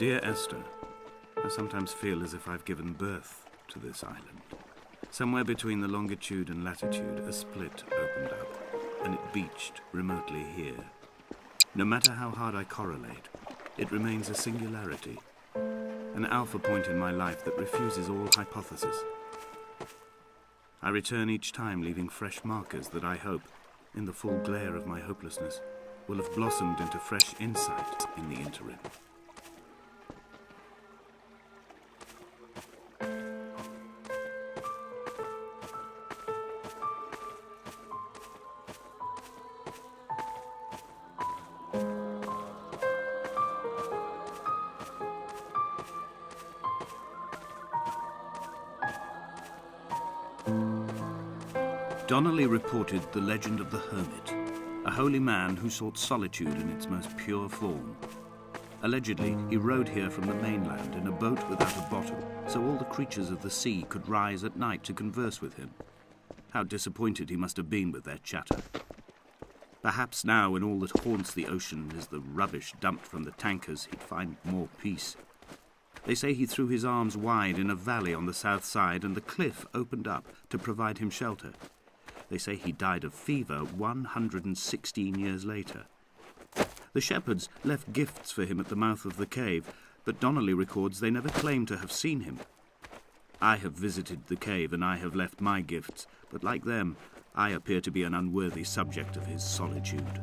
Dear Esther, I sometimes feel as if I've given birth to this island. Somewhere between the longitude and latitude, a split opened up, and it beached remotely here. No matter how hard I correlate, it remains a singularity, an alpha point in my life that refuses all hypothesis. I return each time leaving fresh markers that I hope, in the full glare of my hopelessness, will have blossomed into fresh insight in the interim. Donnelly reported the legend of the hermit, a holy man who sought solitude in its most pure form. Allegedly, he rode here from the mainland in a boat without a bottom, so all the creatures of the sea could rise at night to converse with him. How disappointed he must have been with their chatter. Perhaps now, when all that haunts the ocean is the rubbish dumped from the tankers, he'd find more peace. They say he threw his arms wide in a valley on the south side, and the cliff opened up to provide him shelter. They say he died of fever 116 years later. The shepherds left gifts for him at the mouth of the cave, but Donnelly records they never claimed to have seen him. I have visited the cave and I have left my gifts, but like them, I appear to be an unworthy subject of his solitude.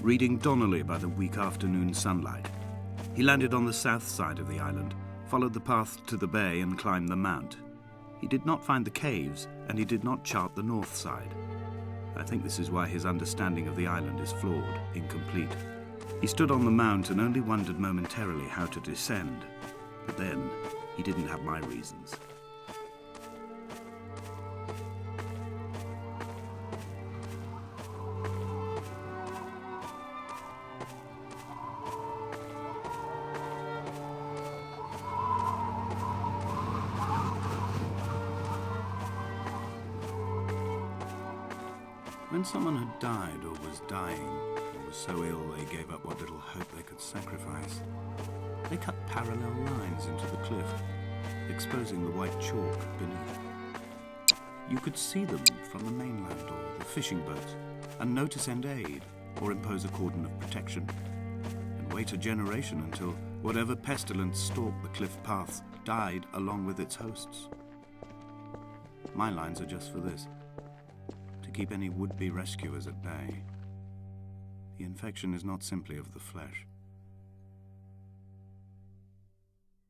Reading Donnelly by the weak afternoon sunlight. He landed on the south side of the island, followed the path to the bay and climbed the mount. He did not find the caves, and he did not chart the north side. I think this is why his understanding of the island is flawed, incomplete. He stood on the mount and only wondered momentarily how to descend. But then, he didn't have my reasons. When someone had died or was dying, or was so ill they gave up what little hope they could sacrifice, they cut parallel lines into the cliff, exposing the white chalk beneath. You could see them from the mainland or the fishing boats, and know to send aid or impose a cordon of protection, and wait a generation until whatever pestilence stalked the cliff paths died along with its hosts. My lines are just for this. Keep any would-be rescuers at bay. The infection is not simply of the flesh.